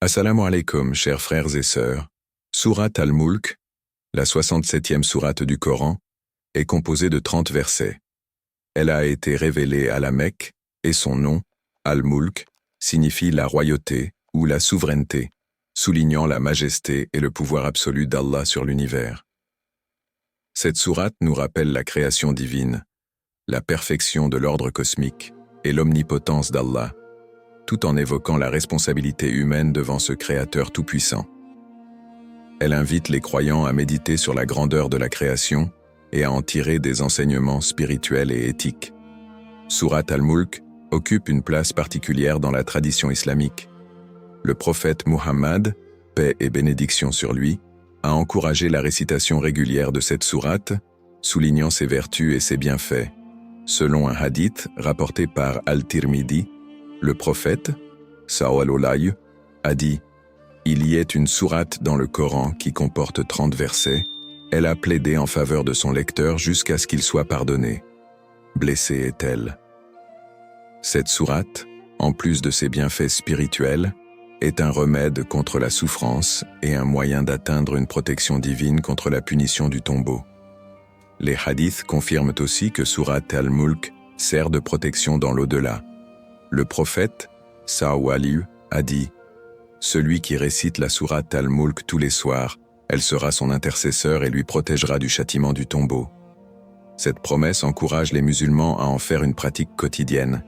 Assalamu alaikum, chers frères et sœurs. Sourate Al-Mulk, la 67e sourate du Coran, est composée de 30 versets. Elle a été révélée à la Mecque et son nom, Al-Mulk, signifie la royauté ou la souveraineté, soulignant la majesté et le pouvoir absolu d'Allah sur l'univers. Cette sourate nous rappelle la création divine, la perfection de l'ordre cosmique et l'omnipotence d'Allah, tout en évoquant la responsabilité humaine devant ce Créateur tout-puissant. Elle invite les croyants à méditer sur la grandeur de la création et à en tirer des enseignements spirituels et éthiques. Sourate Al-Mulk occupe une place particulière dans la tradition islamique. Le prophète Muhammad, paix et bénédiction sur lui, a encouragé la récitation régulière de cette sourate, soulignant ses vertus et ses bienfaits. Selon un hadith rapporté par Al-Tirmidhi, le prophète, Sallallahu, a dit « Il y est une sourate dans le Coran qui comporte 30 versets. Elle a plaidé en faveur de son lecteur jusqu'à ce qu'il soit pardonné. Blessée est-elle » Cette sourate, en plus de ses bienfaits spirituels, est un remède contre la souffrance et un moyen d'atteindre une protection divine contre la punition du tombeau. Les hadiths confirment aussi que sourate Al-Mulk sert de protection dans l'au-delà. Le prophète, Sallallahu, a dit « Celui qui récite la sourate Al-Mulk tous les soirs, elle sera son intercesseur et lui protégera du châtiment du tombeau. » Cette promesse encourage les musulmans à en faire une pratique quotidienne,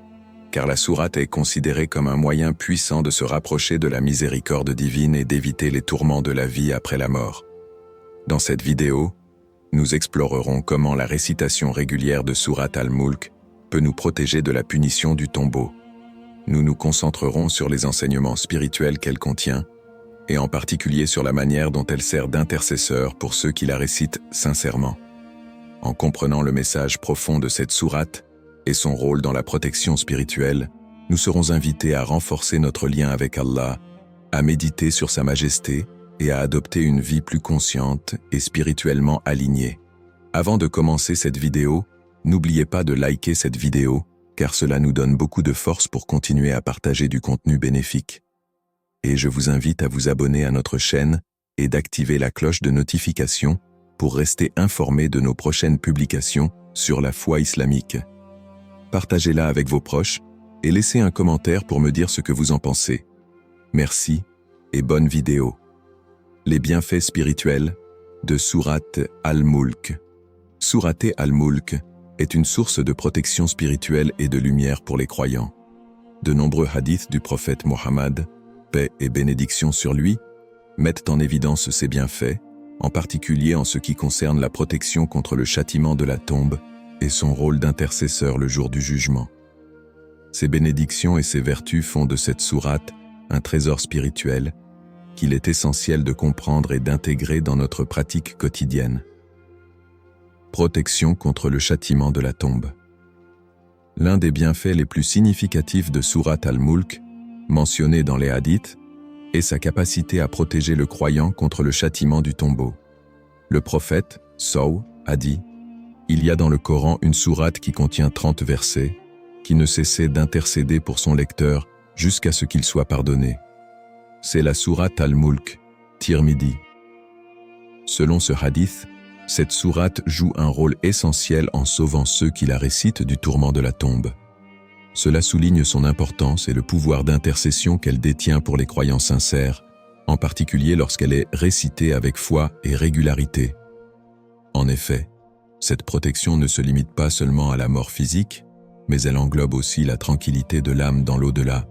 car la sourate est considérée comme un moyen puissant de se rapprocher de la miséricorde divine et d'éviter les tourments de la vie après la mort. Dans cette vidéo, nous explorerons comment la récitation régulière de sourate Al-Mulk peut nous protéger de la punition du tombeau. Nous nous concentrerons sur les enseignements spirituels qu'elle contient, et en particulier sur la manière dont elle sert d'intercesseur pour ceux qui la récitent sincèrement. En comprenant le message profond de cette sourate et son rôle dans la protection spirituelle, nous serons invités à renforcer notre lien avec Allah, à méditer sur sa majesté et à adopter une vie plus consciente et spirituellement alignée. Avant de commencer cette vidéo, n'oubliez pas de liker cette vidéo, car cela nous donne beaucoup de force pour continuer à partager du contenu bénéfique. Et je vous invite à vous abonner à notre chaîne et d'activer la cloche de notification pour rester informé de nos prochaines publications sur la foi islamique. Partagez-la avec vos proches et laissez un commentaire pour me dire ce que vous en pensez. Merci et bonne vidéo. Les bienfaits spirituels de sourate Al-Mulk. Sourate Al-Mulk est une source de protection spirituelle et de lumière pour les croyants. De nombreux hadiths du prophète Muhammad, paix et bénédiction sur lui, mettent en évidence ses bienfaits, en particulier en ce qui concerne la protection contre le châtiment de la tombe et son rôle d'intercesseur le jour du jugement. Ces bénédictions et ces vertus font de cette sourate un trésor spirituel qu'il est essentiel de comprendre et d'intégrer dans notre pratique quotidienne. Protection contre le châtiment de la tombe. L'un des bienfaits les plus significatifs de sourate Al-Mulk, mentionné dans les hadiths, est sa capacité à protéger le croyant contre le châtiment du tombeau. Le prophète, Sallallahu, a dit « Il y a dans le Coran une sourate qui contient 30 versets, qui ne cessait d'intercéder pour son lecteur jusqu'à ce qu'il soit pardonné. C'est la sourate Al-Mulk, Tirmidhi. » Selon ce hadith, cette sourate joue un rôle essentiel en sauvant ceux qui la récitent du tourment de la tombe. Cela souligne son importance et le pouvoir d'intercession qu'elle détient pour les croyants sincères, en particulier lorsqu'elle est récitée avec foi et régularité. En effet, cette protection ne se limite pas seulement à la mort physique, mais elle englobe aussi la tranquillité de l'âme dans l'au-delà.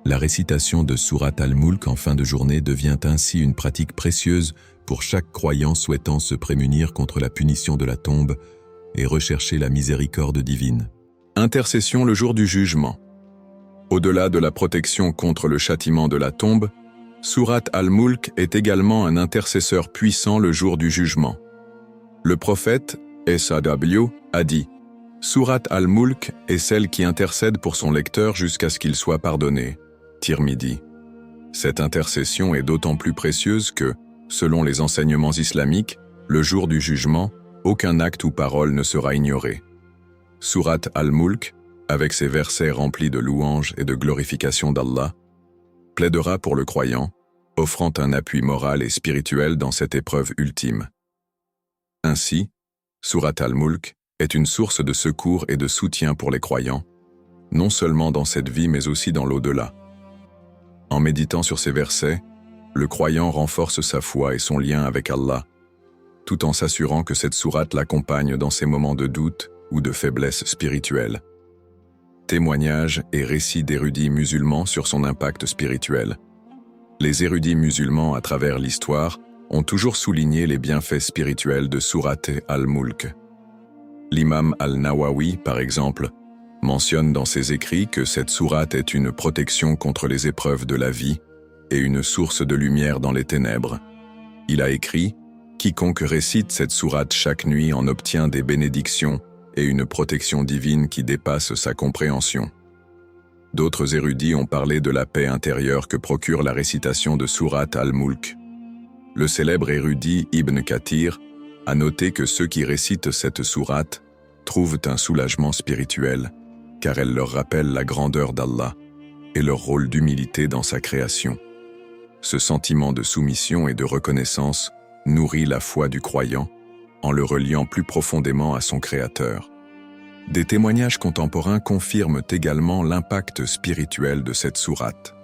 La récitation de sourate Al-Mulk en fin de journée devient ainsi une pratique précieuse pour chaque croyant souhaitant se prémunir contre la punition de la tombe et rechercher la miséricorde divine. Intercession le jour du jugement. Au-delà de la protection contre le châtiment de la tombe, sourate Al-Mulk est également un intercesseur puissant le jour du jugement. Le prophète, Sallallahu, a dit « Sourate Al-Mulk est celle qui intercède pour son lecteur jusqu'à ce qu'il soit pardonné. » Tirmidhi. Cette intercession est d'autant plus précieuse que, selon les enseignements islamiques, le jour du jugement, aucun acte ou parole ne sera ignoré. Sourate Al-Mulk, avec ses versets remplis de louanges et de glorification d'Allah, plaidera pour le croyant, offrant un appui moral et spirituel dans cette épreuve ultime. Ainsi, Sourate Al-Mulk est une source de secours et de soutien pour les croyants, non seulement dans cette vie mais aussi dans l'au-delà. En méditant sur ces versets, le croyant renforce sa foi et son lien avec Allah, tout en s'assurant que cette sourate l'accompagne dans ses moments de doute ou de faiblesse spirituelle. Témoignages et récits d'érudits musulmans sur son impact spirituel. Les érudits musulmans à travers l'histoire ont toujours souligné les bienfaits spirituels de Sourate Al-Mulk. L'imam Al-Nawawi, par exemple, mentionne dans ses écrits que cette sourate est une protection contre les épreuves de la vie et une source de lumière dans les ténèbres. Il a écrit « Quiconque récite cette sourate chaque nuit en obtient des bénédictions et une protection divine qui dépasse sa compréhension. » D'autres érudits ont parlé de la paix intérieure que procure la récitation de Sourate Al-Mulk. Le célèbre érudit Ibn Kathir a noté que ceux qui récitent cette sourate trouvent un soulagement spirituel, car elle leur rappelle la grandeur d'Allah et leur rôle d'humilité dans sa création. Ce sentiment de soumission et de reconnaissance nourrit la foi du croyant en le reliant plus profondément à son Créateur. Des témoignages contemporains confirment également l'impact spirituel de cette sourate.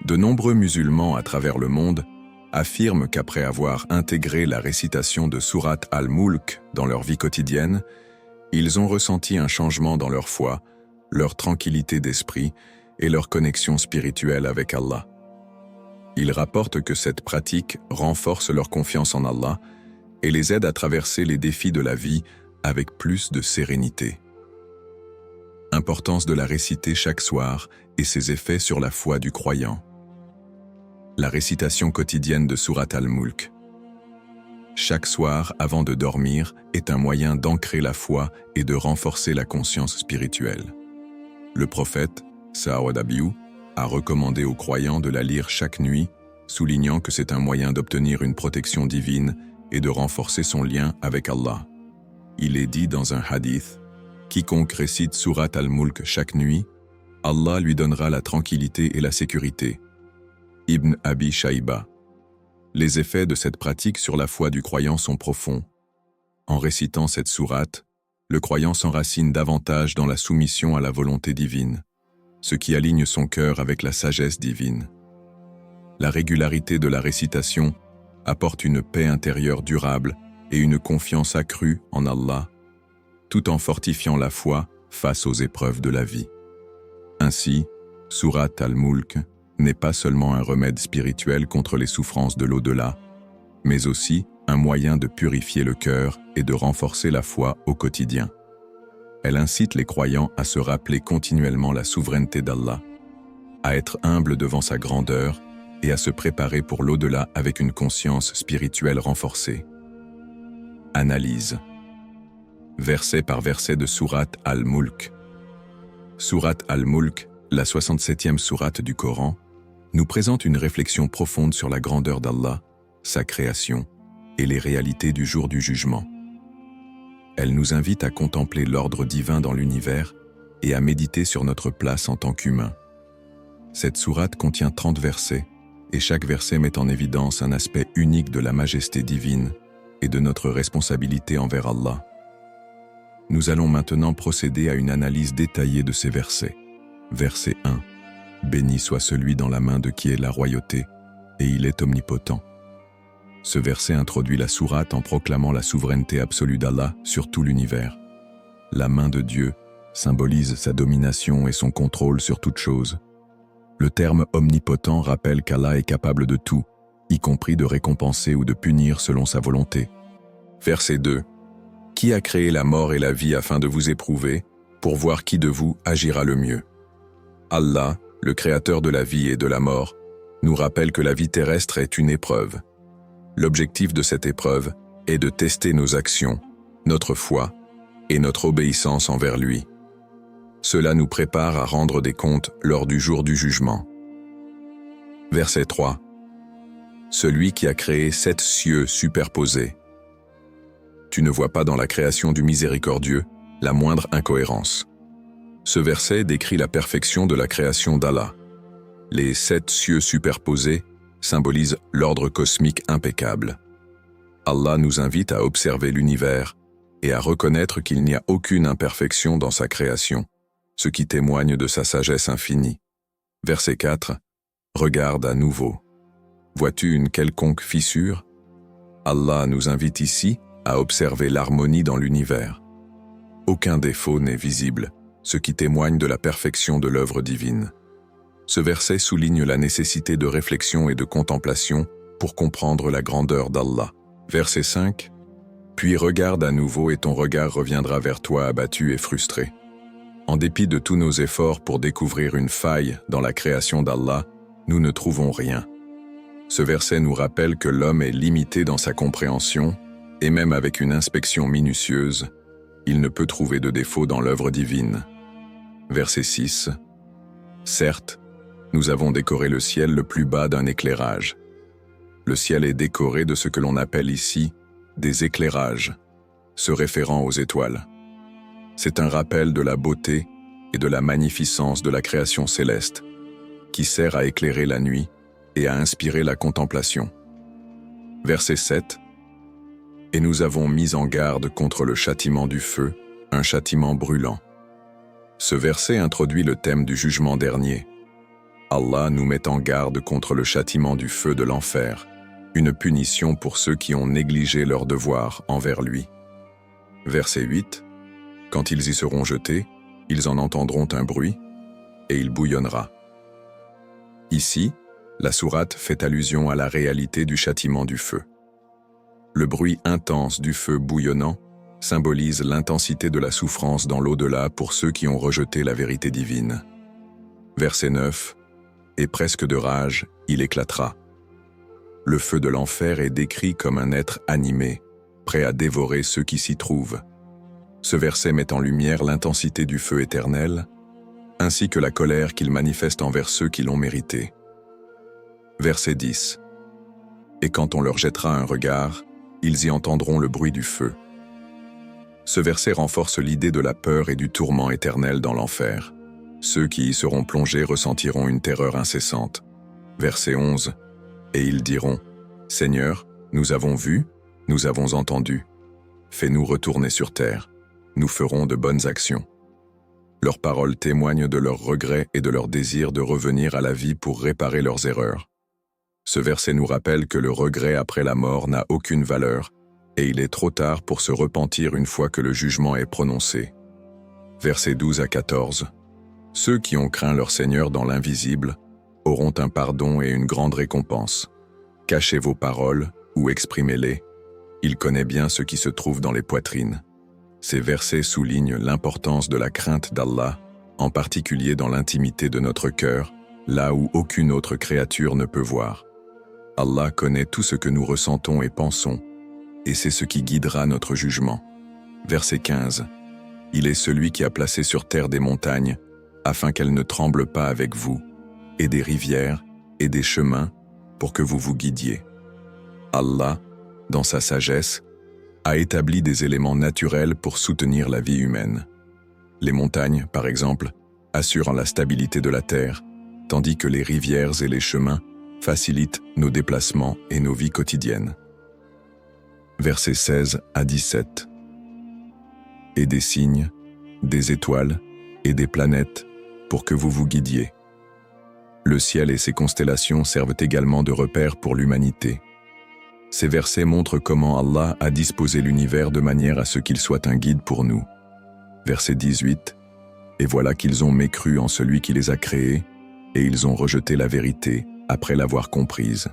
De nombreux musulmans à travers le monde affirment qu'après avoir intégré la récitation de Sourate Al-Mulk dans leur vie quotidienne, ils ont ressenti un changement dans leur foi, leur tranquillité d'esprit et leur connexion spirituelle avec Allah. Ils rapportent que cette pratique renforce leur confiance en Allah et les aide à traverser les défis de la vie avec plus de sérénité. Importance de la réciter chaque soir et ses effets sur la foi du croyant. La récitation quotidienne de Sourate Al-Mulk. Chaque soir, avant de dormir, est un moyen d'ancrer la foi et de renforcer la conscience spirituelle. Le prophète, Sa'awadabiou, a recommandé aux croyants de la lire chaque nuit, soulignant que c'est un moyen d'obtenir une protection divine et de renforcer son lien avec Allah. Il est dit dans un hadith, « Quiconque récite Sourate Al-Mulk chaque nuit, Allah lui donnera la tranquillité et la sécurité. » Ibn Abi Shayba. Les effets de cette pratique sur la foi du croyant sont profonds. En récitant cette sourate, le croyant s'enracine davantage dans la soumission à la volonté divine, ce qui aligne son cœur avec la sagesse divine. La régularité de la récitation apporte une paix intérieure durable et une confiance accrue en Allah, tout en fortifiant la foi face aux épreuves de la vie. Ainsi, Sourate Al-Mulk n'est pas seulement un remède spirituel contre les souffrances de l'au-delà, mais aussi un moyen de purifier le cœur et de renforcer la foi au quotidien. Elle incite les croyants à se rappeler continuellement la souveraineté d'Allah, à être humbles devant sa grandeur et à se préparer pour l'au-delà avec une conscience spirituelle renforcée. Analyse. Verset par verset de Sourate Al-Mulk. Sourate Al-Mulk, la 67e sourate du Coran, nous présente une réflexion profonde sur la grandeur d'Allah, sa création et les réalités du jour du jugement. Elle nous invite à contempler l'ordre divin dans l'univers et à méditer sur notre place en tant qu'humains. Cette sourate contient 30 versets et chaque verset met en évidence un aspect unique de la majesté divine et de notre responsabilité envers Allah. Nous allons maintenant procéder à une analyse détaillée de ces versets. Verset 1. Béni soit celui dans la main de qui est la royauté, et il est omnipotent. Ce verset introduit la sourate en proclamant la souveraineté absolue d'Allah sur tout l'univers. La main de Dieu symbolise sa domination et son contrôle sur toute chose. Le terme omnipotent rappelle qu'Allah est capable de tout, y compris de récompenser ou de punir selon sa volonté. Verset 2. Qui a créé la mort et la vie afin de vous éprouver, pour voir qui de vous agira le mieux? Allah, le créateur de la vie et de la mort, nous rappelle que la vie terrestre est une épreuve. L'objectif de cette épreuve est de tester nos actions, notre foi et notre obéissance envers lui. Cela nous prépare à rendre des comptes lors du jour du jugement. Verset 3. Celui qui a créé 7 cieux superposés. Tu ne vois pas dans la création du miséricordieux la moindre incohérence. Ce verset décrit la perfection de la création d'Allah. Les 7 cieux superposés symbolisent l'ordre cosmique impeccable. Allah nous invite à observer l'univers et à reconnaître qu'il n'y a aucune imperfection dans sa création, ce qui témoigne de sa sagesse infinie. Verset 4. Regarde à nouveau. Vois-tu une quelconque fissure? Allah nous invite ici à observer l'harmonie dans l'univers. Aucun défaut n'est visible, ce qui témoigne de la perfection de l'œuvre divine. Ce verset souligne la nécessité de réflexion et de contemplation pour comprendre la grandeur d'Allah. Verset 5. Puis regarde à nouveau et ton regard reviendra vers toi abattu et frustré. En dépit de tous nos efforts pour découvrir une faille dans la création d'Allah, nous ne trouvons rien. Ce verset nous rappelle que l'homme est limité dans sa compréhension, et même avec une inspection minutieuse, il ne peut trouver de défaut dans l'œuvre divine. Verset 6. Certes, nous avons décoré le ciel le plus bas d'un éclairage. Le ciel est décoré de ce que l'on appelle ici des éclairages, se référant aux étoiles. C'est un rappel de la beauté et de la magnificence de la création céleste, qui sert à éclairer la nuit et à inspirer la contemplation. Verset 7. Et nous avons mis en garde contre le châtiment du feu, un châtiment brûlant. Ce verset introduit le thème du jugement dernier. Allah nous met en garde contre le châtiment du feu de l'enfer, une punition pour ceux qui ont négligé leur devoir envers lui. Verset 8. Quand ils y seront jetés, ils en entendront un bruit, et il bouillonnera. Ici, la sourate fait allusion à la réalité du châtiment du feu. Le bruit intense du feu bouillonnant symbolise l'intensité de la souffrance dans l'au-delà pour ceux qui ont rejeté la vérité divine. Verset 9. Et presque de rage, il éclatera. Le feu de l'enfer est décrit comme un être animé, prêt à dévorer ceux qui s'y trouvent. Ce verset met en lumière l'intensité du feu éternel, ainsi que la colère qu'il manifeste envers ceux qui l'ont mérité. Verset 10. Et quand on leur jettera un regard, ils y entendront le bruit du feu. Ce verset renforce l'idée de la peur et du tourment éternel dans l'enfer. Ceux qui y seront plongés ressentiront une terreur incessante. Verset 11. Et ils diront, « Seigneur, nous avons vu, nous avons entendu. Fais-nous retourner sur terre. Nous ferons de bonnes actions. » Leurs paroles témoignent de leur regret et de leur désir de revenir à la vie pour réparer leurs erreurs. Ce verset nous rappelle que le regret après la mort n'a aucune valeur et il est trop tard pour se repentir une fois que le jugement est prononcé. Versets 12 à 14. Ceux qui ont craint leur Seigneur dans l'invisible auront un pardon et une grande récompense. Cachez vos paroles ou exprimez-les. Il connaît bien ce qui se trouve dans les poitrines. Ces versets soulignent l'importance de la crainte d'Allah, en particulier dans l'intimité de notre cœur, là où aucune autre créature ne peut voir. Allah connaît tout ce que nous ressentons et pensons, et c'est ce qui guidera notre jugement. Verset 15. Il est celui qui a placé sur terre des montagnes, afin qu'elles ne tremblent pas avec vous, et des rivières, et des chemins, pour que vous vous guidiez. Allah, dans sa sagesse, a établi des éléments naturels pour soutenir la vie humaine. Les montagnes, par exemple, assurent la stabilité de la terre, tandis que les rivières et les chemins facilitent nos déplacements et nos vies quotidiennes. Versets 16 à 17. Et des signes, des étoiles et des planètes pour que vous vous guidiez. Le ciel et ses constellations servent également de repères pour l'humanité. Ces versets montrent comment Allah a disposé l'univers de manière à ce qu'il soit un guide pour nous. Verset 18. Et voilà qu'ils ont mécru en celui qui les a créés, et ils ont rejeté la vérité après l'avoir comprise.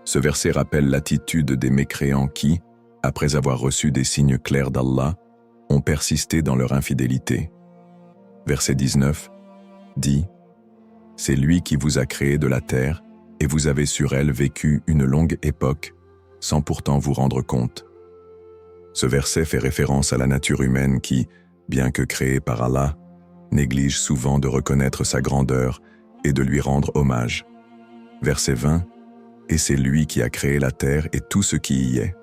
Ce verset rappelle l'attitude des mécréants qui, après avoir reçu des signes clairs d'Allah, ont persisté dans leur infidélité. Verset 19 dit « C'est lui qui vous a créé de la terre, et vous avez sur elle vécu une longue époque, sans pourtant vous rendre compte. » Ce verset fait référence à la nature humaine qui, bien que créée par Allah, néglige souvent de reconnaître sa grandeur et de lui rendre hommage. Verset 20 « Et c'est lui qui a créé la terre et tout ce qui y est. »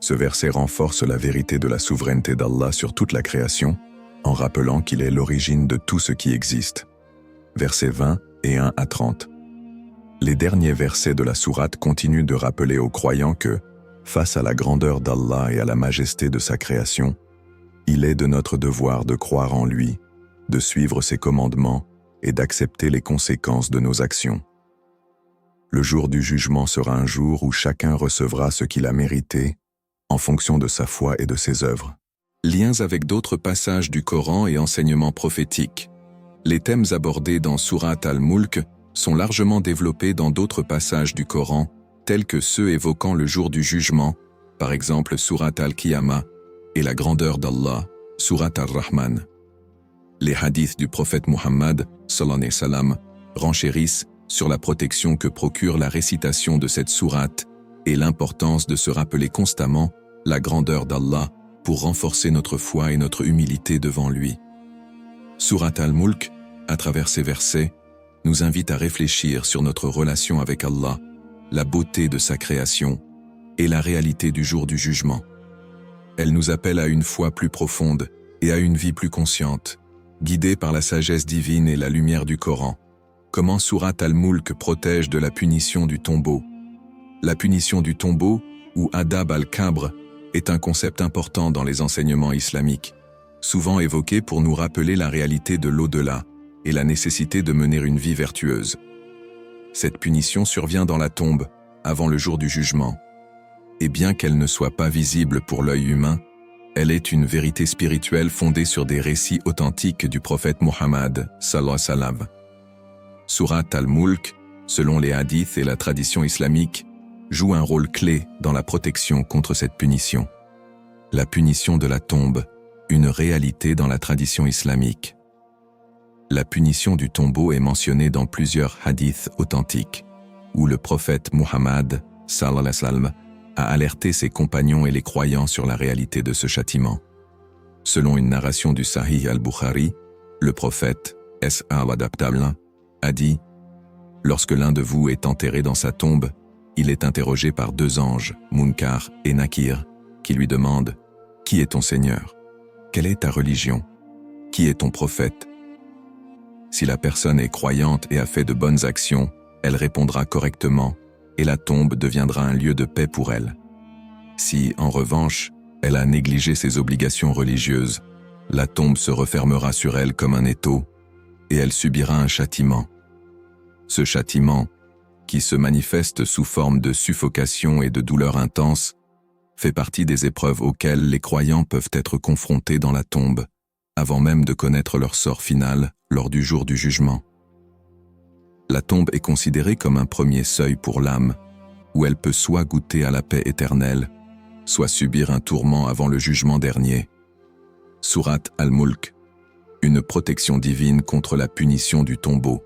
Ce verset renforce la vérité de la souveraineté d'Allah sur toute la création, en rappelant qu'il est l'origine de tout ce qui existe. Versets 20 et 1 à 30. Les derniers versets de la sourate continuent de rappeler aux croyants que, face à la grandeur d'Allah et à la majesté de sa création, il est de notre devoir de croire en lui, de suivre ses commandements et d'accepter les conséquences de nos actions. Le jour du jugement sera un jour où chacun recevra ce qu'il a mérité en fonction de sa foi et de ses œuvres. Liens avec d'autres passages du Coran et enseignements prophétiques. Les thèmes abordés dans Sourate Al-Mulk sont largement développés dans d'autres passages du Coran, tels que ceux évoquant le jour du jugement, par exemple Sourate Al-Qiyamah, et la grandeur d'Allah, Sourate Ar-Rahman. Les hadiths du prophète Muhammad, sallallahu alayhi wa sallam, renchérissent sur la protection que procure la récitation de cette sourate et l'importance de se rappeler constamment la grandeur d'Allah pour renforcer notre foi et notre humilité devant lui. Sourate Al-Mulk, à travers ces versets, nous invite à réfléchir sur notre relation avec Allah, la beauté de sa création et la réalité du jour du jugement. Elle nous appelle à une foi plus profonde et à une vie plus consciente, guidée par la sagesse divine et la lumière du Coran. Comment Sourate Al-Mulk protège de la punition du tombeau. La punition du tombeau, ou Adab al-Qabr, est un concept important dans les enseignements islamiques, souvent évoqué pour nous rappeler la réalité de l'au-delà et la nécessité de mener une vie vertueuse. Cette punition survient dans la tombe, avant le jour du jugement. Et bien qu'elle ne soit pas visible pour l'œil humain, elle est une vérité spirituelle fondée sur des récits authentiques du prophète Muhammad, sallallahu alayhi wa sallam. Sourate Al-Mulk, selon les hadiths et la tradition islamique, joue un rôle clé dans la protection contre cette punition. La punition de la tombe, une réalité dans la tradition islamique. La punition du tombeau est mentionnée dans plusieurs hadiths authentiques, où le prophète Muhammad, sallallahu alayhi wa sallam, a alerté ses compagnons et les croyants sur la réalité de ce châtiment. Selon une narration du Sahih al-Bukhari, le prophète, S.A. a dit « Lorsque l'un de vous est enterré dans sa tombe, il est interrogé par 2 anges, Munkar et Nakir, qui lui demandent « Qui est ton Seigneur? Quelle est ta religion? Qui est ton prophète ?» Si la personne est croyante et a fait de bonnes actions, elle répondra correctement et la tombe deviendra un lieu de paix pour elle. Si, en revanche, elle a négligé ses obligations religieuses, la tombe se refermera sur elle comme un étau et elle subira un châtiment. Ce châtiment, qui se manifeste sous forme de suffocation et de douleur intense, fait partie des épreuves auxquelles les croyants peuvent être confrontés dans la tombe, avant même de connaître leur sort final lors du jour du jugement. La tombe est considérée comme un premier seuil pour l'âme, où elle peut soit goûter à la paix éternelle, soit subir un tourment avant le jugement dernier. Sourate Al-Mulk, une protection divine contre la punition du tombeau.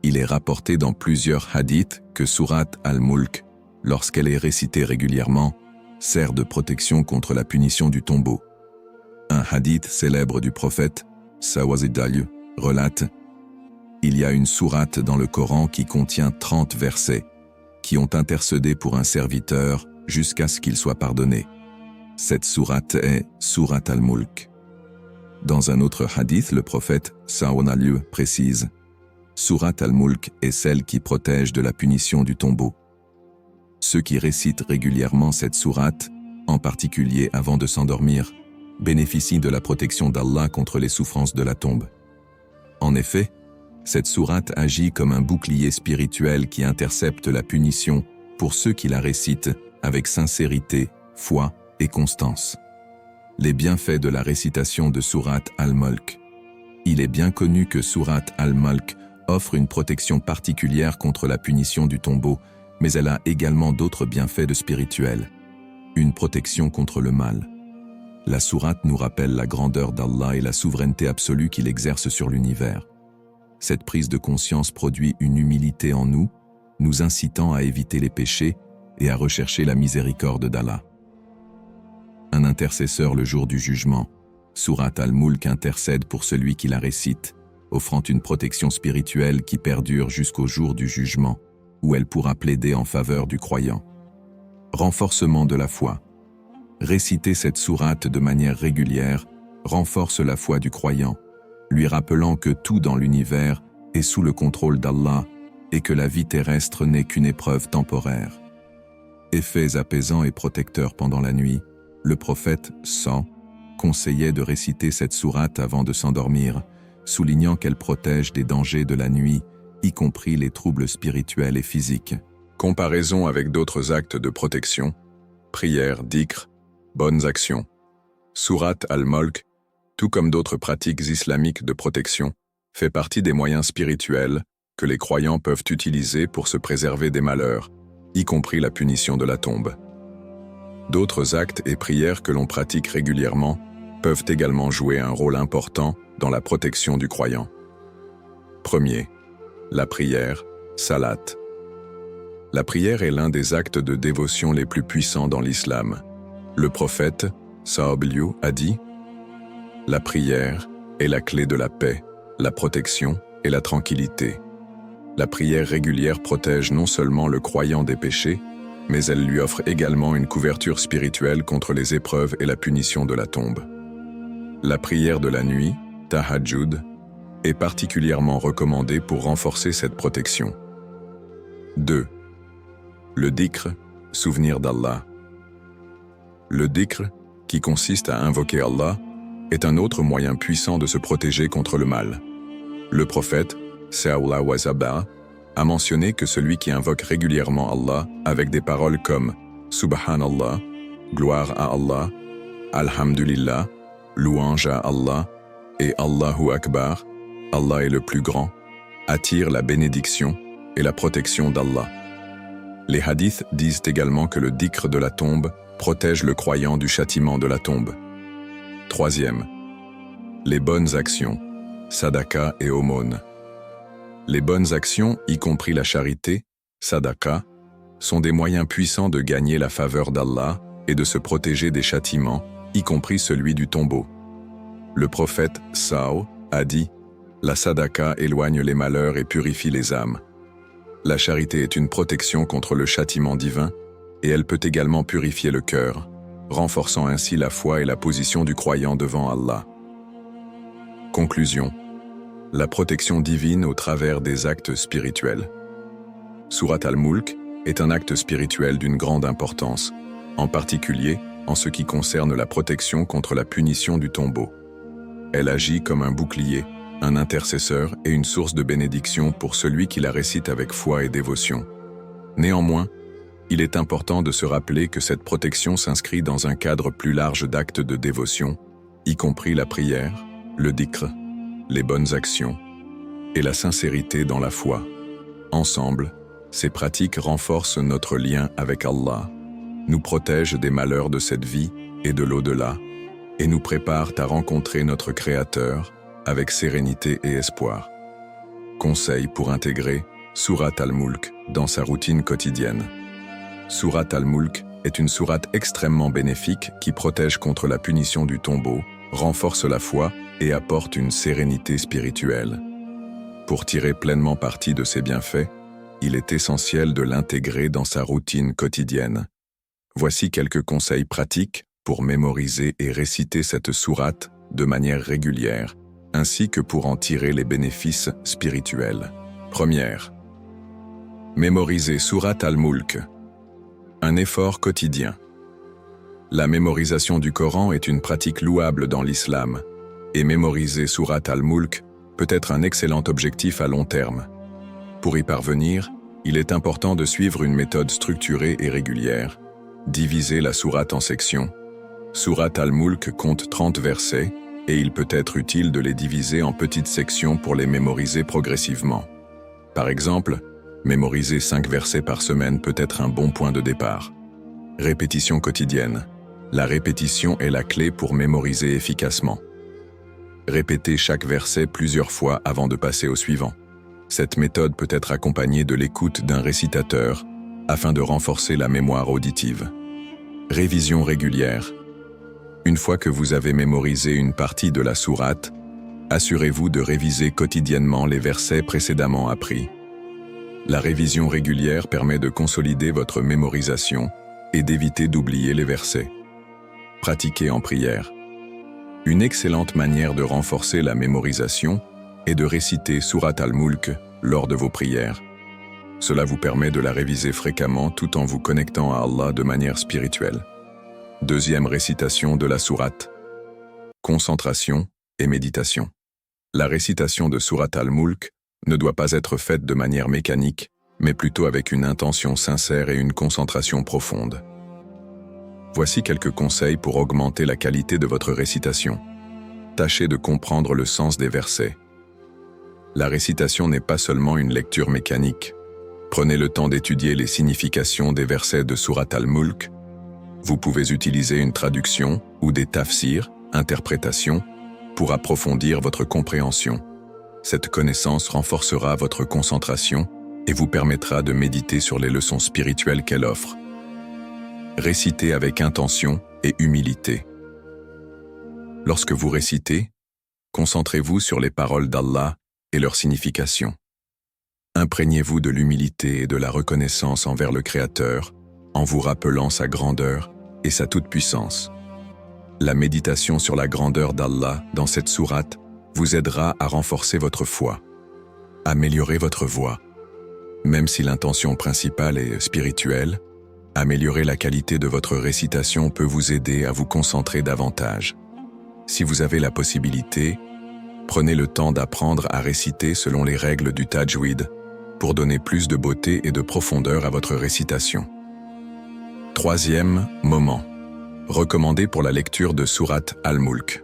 Il est rapporté dans plusieurs hadiths que Sourate Al-Mulk, lorsqu'elle est récitée régulièrement, sert de protection contre la punition du tombeau. Un hadith célèbre du prophète, Sawazidalyu, relate « Il y a une sourate dans le Coran qui contient 30 versets, qui ont intercédé pour un serviteur jusqu'à ce qu'il soit pardonné. Cette sourate est Sourate Al-Mulk. » Dans un autre hadith, le prophète, Sawazidalyu, précise « Sourate Al-Mulk est celle qui protège de la punition du tombeau. » Ceux qui récitent régulièrement cette sourate, en particulier avant de s'endormir, bénéficient de la protection d'Allah contre les souffrances de la tombe. En effet, cette sourate agit comme un bouclier spirituel qui intercepte la punition pour ceux qui la récitent avec sincérité, foi et constance. Les bienfaits de la récitation de Sourate Al-Mulk. Il est bien connu que Sourate Al-Mulk offre une protection particulière contre la punition du tombeau, mais elle a également d'autres bienfaits de spirituel. Une protection contre le mal. La sourate nous rappelle la grandeur d'Allah et la souveraineté absolue qu'il exerce sur l'univers. Cette prise de conscience produit une humilité en nous, nous incitant à éviter les péchés et à rechercher la miséricorde d'Allah. Un intercesseur le jour du jugement. Sourate Al-Mulk intercède pour celui qui la récite, offrant une protection spirituelle qui perdure jusqu'au jour du jugement, où elle pourra plaider en faveur du croyant. Renforcement de la foi. Réciter cette sourate de manière régulière renforce la foi du croyant, lui rappelant que tout dans l'univers est sous le contrôle d'Allah et que la vie terrestre n'est qu'une épreuve temporaire. Effets apaisants et protecteurs pendant la nuit, le prophète conseillait de réciter cette sourate avant de s'endormir, soulignant qu'elle protège des dangers de la nuit, y compris les troubles spirituels et physiques. Comparaison avec d'autres actes de protection, prière, dhikr, bonnes actions. Sourate al-Mulk, tout comme d'autres pratiques islamiques de protection, fait partie des moyens spirituels que les croyants peuvent utiliser pour se préserver des malheurs, y compris la punition de la tombe. D'autres actes et prières que l'on pratique régulièrement peuvent également jouer un rôle important dans la protection du croyant. Premier, la prière, salat. La prière est l'un des actes de dévotion les plus puissants dans l'islam. Le prophète, sallallahu a dit « La prière est la clé de la paix, la protection et la tranquillité. La prière régulière protège non seulement le croyant des péchés, mais elle lui offre également une couverture spirituelle contre les épreuves et la punition de la tombe. La prière de la nuit, tahajjud, est particulièrement recommandée pour renforcer cette protection. 2. Le dhikr, souvenir d'Allah. Le dhikr, qui consiste à invoquer Allah, est un autre moyen puissant de se protéger contre le mal. Le prophète, sallallahu alayhi wa sallam, a mentionné que celui qui invoque régulièrement Allah avec des paroles comme « Subhanallah »,« Gloire à Allah »,« Alhamdulillah »,« Louange à Allah » et « Allahu Akbar », Allah est le plus grand, attire la bénédiction et la protection d'Allah. Les hadiths disent également que le dhikr de la tombe protège le croyant du châtiment de la tombe. Troisième, les bonnes actions, sadaqa et aumône. Les bonnes actions, y compris la charité, sadaqa, sont des moyens puissants de gagner la faveur d'Allah et de se protéger des châtiments, y compris celui du tombeau. Le prophète a dit « La sadaqa éloigne les malheurs et purifie les âmes. La charité est une protection contre le châtiment divin et elle peut également purifier le cœur, renforçant ainsi la foi et la position du croyant devant Allah. » Conclusion. La protection divine au travers des actes spirituels. Sourate al-Mulk est un acte spirituel d'une grande importance, en particulier en ce qui concerne la protection contre la punition du tombeau. Elle agit comme un bouclier, un intercesseur et une source de bénédiction pour celui qui la récite avec foi et dévotion. Néanmoins, il est important de se rappeler que cette protection s'inscrit dans un cadre plus large d'actes de dévotion, y compris la prière, le dhikr, les bonnes actions et la sincérité dans la foi. Ensemble, ces pratiques renforcent notre lien avec Allah, nous protègent des malheurs de cette vie et de l'au-delà, et nous préparent à rencontrer notre Créateur avec sérénité et espoir. Conseil pour intégrer Sourate al-Mulk dans sa routine quotidienne. Sourate al-Mulk est une sourate extrêmement bénéfique qui protège contre la punition du tombeau, renforce la foi et apporte une sérénité spirituelle. Pour tirer pleinement parti de ses bienfaits, il est essentiel de l'intégrer dans sa routine quotidienne. Voici quelques conseils pratiques pour mémoriser et réciter cette sourate de manière régulière, ainsi que pour en tirer les bénéfices spirituels. Première. Mémoriser Sourate al-Mulk. Un effort quotidien. La mémorisation du Coran est une pratique louable dans l'islam, et mémoriser Sourate al-Mulk peut être un excellent objectif à long terme. Pour y parvenir, il est important de suivre une méthode structurée et régulière. Diviser la sourate en sections. Sourate al-Mulk compte 30 versets, et il peut être utile de les diviser en petites sections pour les mémoriser progressivement. Par exemple, mémoriser 5 versets par semaine peut être un bon point de départ. Répétition quotidienne. La répétition est la clé pour mémoriser efficacement. Répétez chaque verset plusieurs fois avant de passer au suivant. Cette méthode peut être accompagnée de l'écoute d'un récitateur afin de renforcer la mémoire auditive. Révision régulière. Une fois que vous avez mémorisé une partie de la sourate, assurez-vous de réviser quotidiennement les versets précédemment appris. La révision régulière permet de consolider votre mémorisation et d'éviter d'oublier les versets. Pratiquez en prière. Une excellente manière de renforcer la mémorisation est de réciter Surat Al-Mulk lors de vos prières. Cela vous permet de la réviser fréquemment tout en vous connectant à Allah de manière spirituelle. Deuxième récitation de la sourate. Concentration et méditation. La récitation de Surat Al-Mulk ne doit pas être faite de manière mécanique, mais plutôt avec une intention sincère et une concentration profonde. Voici quelques conseils pour augmenter la qualité de votre récitation. Tâchez de comprendre le sens des versets. La récitation n'est pas seulement une lecture mécanique. Prenez le temps d'étudier les significations des versets de Surat Al-Mulk. Vous pouvez utiliser une traduction ou des tafsirs, interprétations, pour approfondir votre compréhension. Cette connaissance renforcera votre concentration et vous permettra de méditer sur les leçons spirituelles qu'elle offre. Récitez avec intention et humilité. Lorsque vous récitez, concentrez-vous sur les paroles d'Allah et leur signification. Imprégnez-vous de l'humilité et de la reconnaissance envers le Créateur, en vous rappelant sa grandeur et sa toute-puissance. La méditation sur la grandeur d'Allah dans cette sourate vous aidera à renforcer votre foi, améliorer votre voix. Même si l'intention principale est spirituelle, améliorer la qualité de votre récitation peut vous aider à vous concentrer davantage. Si vous avez la possibilité, prenez le temps d'apprendre à réciter selon les règles du tajwid pour donner plus de beauté et de profondeur à votre récitation. Troisième moment. Recommandé pour la lecture de Surat Al-Mulk.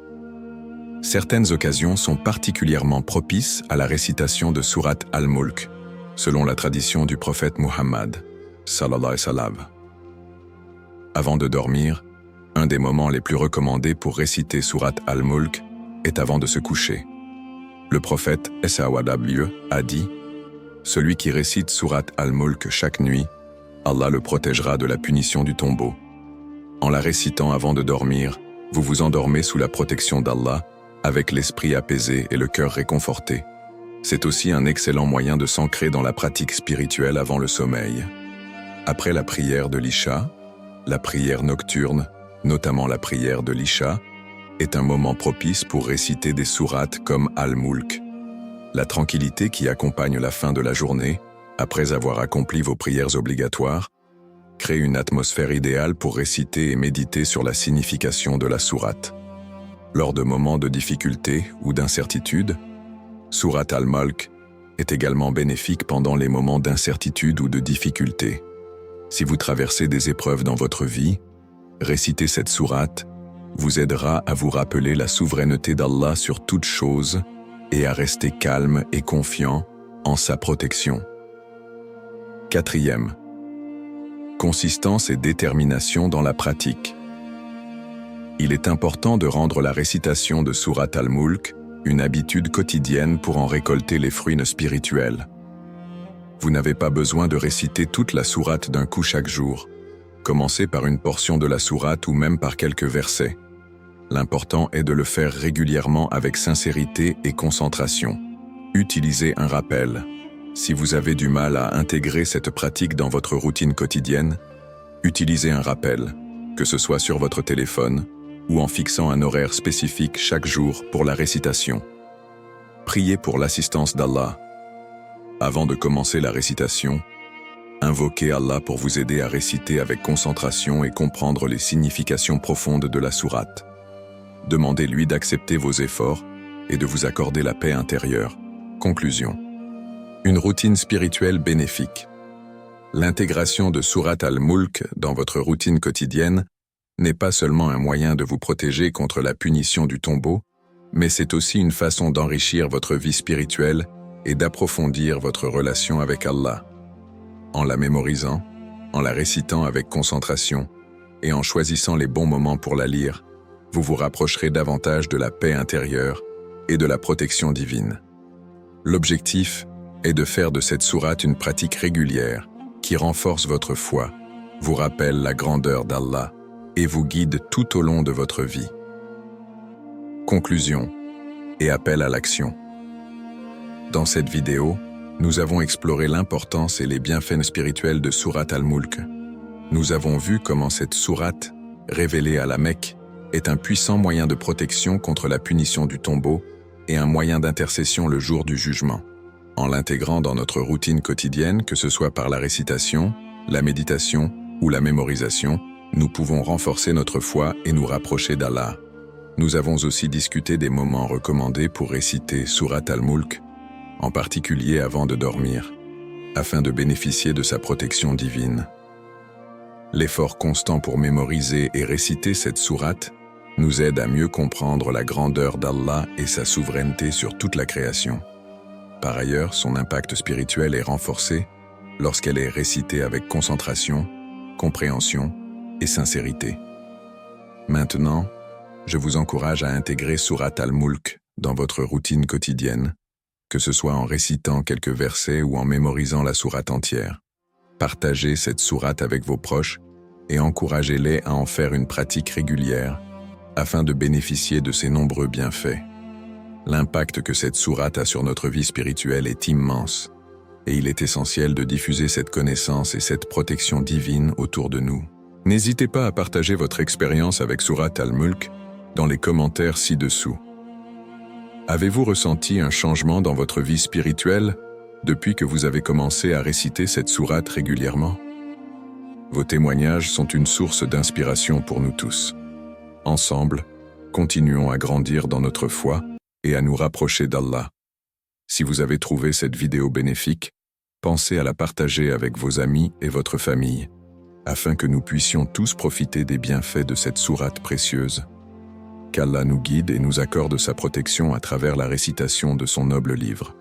Certaines occasions sont particulièrement propices à la récitation de Surat Al-Mulk, selon la tradition du prophète Muhammad, sallallahu alayhi wa sallam. Avant de dormir, un des moments les plus recommandés pour réciter Surat Al-Mulk est avant de se coucher. Le prophète S.A.W. a dit « Celui qui récite Surat Al-Mulk chaque nuit, Allah le protégera de la punition du tombeau. » En la récitant avant de dormir, vous vous endormez sous la protection d'Allah, avec l'esprit apaisé et le cœur réconforté. C'est aussi un excellent moyen de s'ancrer dans la pratique spirituelle avant le sommeil. Après la prière de l'Isha, la prière nocturne, notamment la prière de l'Isha, est un moment propice pour réciter des sourates comme Al-Mulk. La tranquillité qui accompagne la fin de la journée, après avoir accompli vos prières obligatoires, crée une atmosphère idéale pour réciter et méditer sur la signification de la sourate. Lors de moments de difficulté ou d'incertitude, Surat Al-Mulk est également bénéfique pendant les moments d'incertitude ou de difficulté. Si vous traversez des épreuves dans votre vie, réciter cette sourate vous aidera à vous rappeler la souveraineté d'Allah sur toute chose et à rester calme et confiant en sa protection. Quatrième. Consistance et détermination dans la pratique. Il est important de rendre la récitation de Surat Al-Mulk une habitude quotidienne pour en récolter les fruits spirituels. Vous n'avez pas besoin de réciter toute la sourate d'un coup chaque jour. Commencez par une portion de la sourate ou même par quelques versets. L'important est de le faire régulièrement avec sincérité et concentration. Utilisez un rappel. Si vous avez du mal à intégrer cette pratique dans votre routine quotidienne, utilisez un rappel, que ce soit sur votre téléphone ou en fixant un horaire spécifique chaque jour pour la récitation. Priez pour l'assistance d'Allah. Avant de commencer la récitation, invoquez Allah pour vous aider à réciter avec concentration et comprendre les significations profondes de la sourate. Demandez-lui d'accepter vos efforts et de vous accorder la paix intérieure. Conclusion. Une routine spirituelle bénéfique. L'intégration de Surat Al-Mulk dans votre routine quotidienne n'est pas seulement un moyen de vous protéger contre la punition du tombeau, mais c'est aussi une façon d'enrichir votre vie spirituelle et d'approfondir votre relation avec Allah. En la mémorisant, en la récitant avec concentration et en choisissant les bons moments pour la lire, vous vous rapprocherez davantage de la paix intérieure et de la protection divine. L'objectif est de faire de cette sourate une pratique régulière qui renforce votre foi, vous rappelle la grandeur d'Allah et vous guide tout au long de votre vie. Conclusion et appel à l'action. Dans cette vidéo, nous avons exploré l'importance et les bienfaits spirituels de Surat Al-Mulk. Nous avons vu comment cette sourate, révélée à la Mecque, est un puissant moyen de protection contre la punition du tombeau et un moyen d'intercession le jour du jugement. En l'intégrant dans notre routine quotidienne, que ce soit par la récitation, la méditation ou la mémorisation, nous pouvons renforcer notre foi et nous rapprocher d'Allah. Nous avons aussi discuté des moments recommandés pour réciter Surat al-Mulk, en particulier avant de dormir, afin de bénéficier de sa protection divine. L'effort constant pour mémoriser et réciter cette sourate nous aide à mieux comprendre la grandeur d'Allah et sa souveraineté sur toute la création. Par ailleurs, son impact spirituel est renforcé lorsqu'elle est récitée avec concentration, compréhension et sincérité. Maintenant, je vous encourage à intégrer Surat al-Mulk dans votre routine quotidienne, que ce soit en récitant quelques versets ou en mémorisant la sourate entière. Partagez cette sourate avec vos proches et encouragez-les à en faire une pratique régulière afin de bénéficier de ses nombreux bienfaits. L'impact que cette sourate a sur notre vie spirituelle est immense et il est essentiel de diffuser cette connaissance et cette protection divine autour de nous. N'hésitez pas à partager votre expérience avec Surat al-Mulk dans les commentaires ci-dessous. Avez-vous ressenti un changement dans votre vie spirituelle depuis que vous avez commencé à réciter cette sourate régulièrement? Vos témoignages sont une source d'inspiration pour nous tous. Ensemble, continuons à grandir dans notre foi et à nous rapprocher d'Allah. Si vous avez trouvé cette vidéo bénéfique, pensez à la partager avec vos amis et votre famille, afin que nous puissions tous profiter des bienfaits de cette sourate précieuse. Qu'Allah nous guide et nous accorde sa protection à travers la récitation de son noble livre.